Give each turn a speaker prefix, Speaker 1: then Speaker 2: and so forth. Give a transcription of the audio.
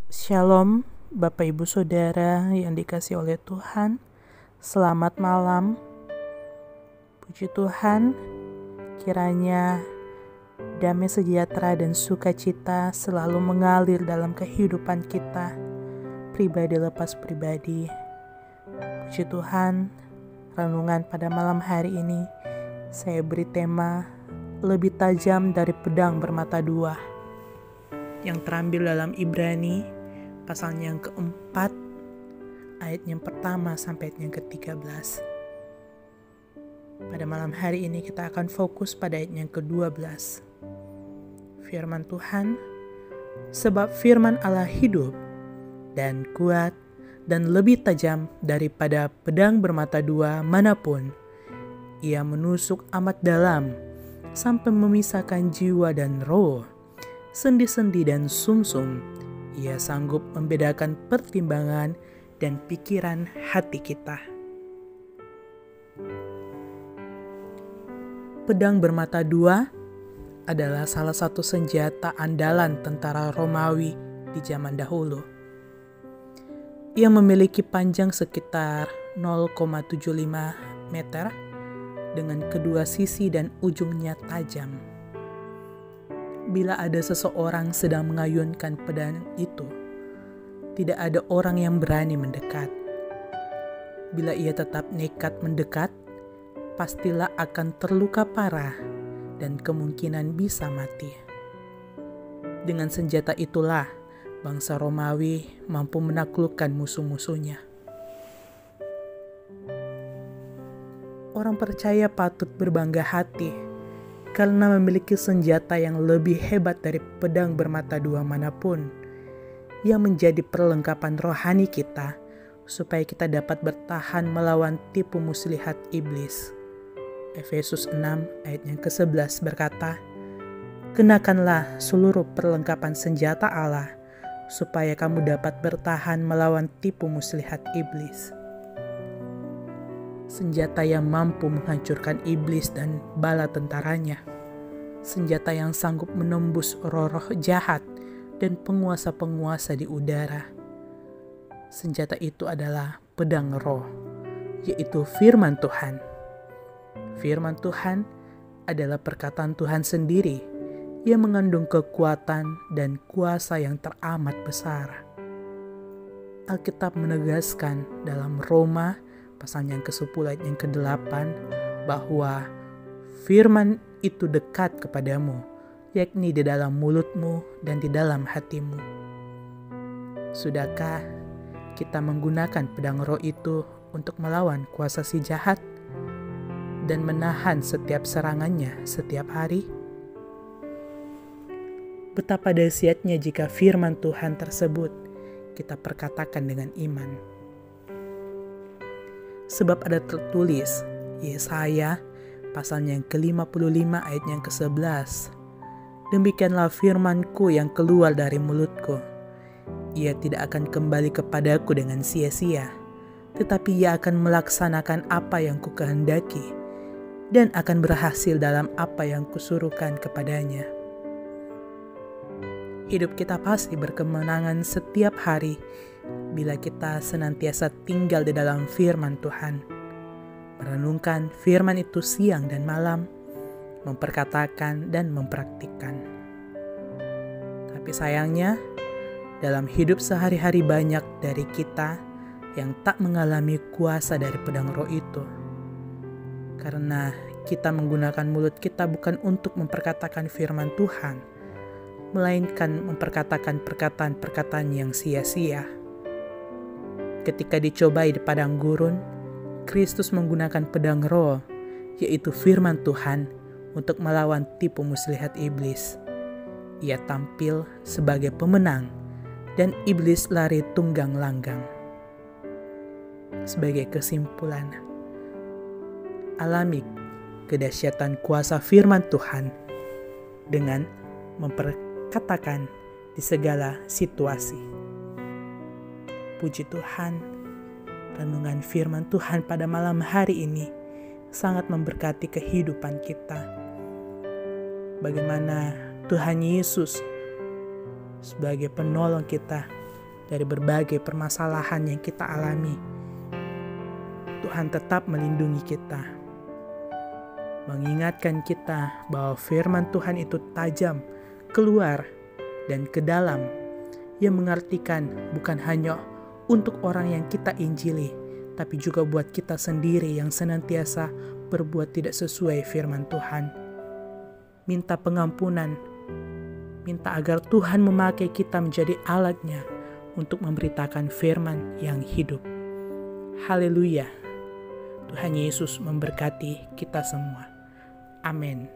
Speaker 1: Shalom, Bapak Ibu Saudara yang dikasihi oleh Tuhan. Selamat malam. Puji Tuhan, kiranya damai sejahtera dan sukacita selalu mengalir dalam kehidupan kita, pribadi lepas pribadi. Puji Tuhan, renungan pada malam hari ini saya beri tema lebih tajam dari pedang bermata dua, yang terambil dalam Ibrani pasalnya yang keempat, ayat yang pertama sampai ayat yang ke-13. Pada malam hari ini kita akan fokus pada ayat yang ke-12. Firman Tuhan, sebab firman Allah hidup dan kuat dan lebih tajam daripada pedang bermata dua manapun. Ia menusuk amat dalam sampai memisahkan jiwa dan roh, sendi-sendi dan sumsum. Ia sanggup membedakan pertimbangan dan pikiran hati kita. Pedang bermata dua adalah salah satu senjata andalan tentara Romawi di zaman dahulu. Ia memiliki panjang sekitar 0,75 meter dengan kedua sisi dan ujungnya tajam. Bila ada seseorang sedang mengayunkan pedang itu, tidak ada orang yang berani mendekat. Bila ia tetap nekat mendekat, pastilah akan terluka parah dan kemungkinan bisa mati. Dengan senjata itulah bangsa Romawi mampu menaklukkan musuh-musuhnya. Orang percaya patut berbangga hati karena memiliki senjata yang lebih hebat dari pedang bermata dua manapun, yang menjadi perlengkapan rohani kita supaya kita dapat bertahan melawan tipu muslihat iblis. Efesus 6 ayat yang ke-11 berkata, kenakanlah seluruh perlengkapan senjata Allah supaya kamu dapat bertahan melawan tipu muslihat iblis. Senjata yang mampu menghancurkan iblis dan bala tentaranya. Senjata yang sanggup menembus roh-roh jahat dan penguasa-penguasa di udara. Senjata itu adalah pedang roh, yaitu firman Tuhan. Firman Tuhan adalah perkataan Tuhan sendiri yang mengandung kekuatan dan kuasa yang teramat besar. Alkitab menegaskan dalam Roma pasal yang ke-10 ayat yang ke-8 bahwa firman itu dekat kepadamu, yakni di dalam mulutmu dan di dalam hatimu. Sudahkah kita menggunakan pedang roh itu untuk melawan kuasa si jahat dan menahan setiap serangannya setiap hari? Betapa dahsyatnya jika firman Tuhan tersebut kita perkatakan dengan iman. Sebab ada tertulis, Yesaya pasalnya yang ke-55 ayat yang ke-11. Demikianlah firmanku yang keluar dari mulutku. Ia tidak akan kembali kepadaku dengan sia-sia, tetapi ia akan melaksanakan apa yang kukehendaki dan akan berhasil dalam apa yang kusuruhkan kepadanya. Hidup kita pasti berkemenangan setiap hari bila kita senantiasa tinggal di dalam firman Tuhan, merenungkan firman itu siang dan malam, memperkatakan dan mempraktikkan. Tapi sayangnya, dalam hidup sehari-hari banyak dari kita yang tak mengalami kuasa dari pedang roh itu. Karena kita menggunakan mulut kita bukan untuk memperkatakan firman Tuhan, melainkan memperkatakan perkataan-perkataan yang sia-sia. Ketika dicobai di padang gurun, Kristus menggunakan pedang roh, yaitu firman Tuhan, untuk melawan tipu muslihat iblis. Ia tampil sebagai pemenang, dan iblis lari tunggang langgang. Sebagai kesimpulan, alami kedahsyatan kuasa firman Tuhan dengan memperkatakan di segala situasi. Puji Tuhan, renungan firman Tuhan pada malam hari ini sangat memberkati kehidupan kita. Bagaimana Tuhan Yesus sebagai penolong kita dari berbagai permasalahan yang kita alami. Tuhan tetap melindungi kita, mengingatkan kita bahwa firman Tuhan itu tajam, keluar dan ke dalam, yang mengartikan bukan hanya untuk orang yang kita injili, tapi juga buat kita sendiri yang senantiasa berbuat tidak sesuai firman Tuhan. Minta pengampunan, minta agar Tuhan memakai kita menjadi alatnya untuk memberitakan firman yang hidup. Haleluya. Tuhan Yesus memberkati kita semua. Amin.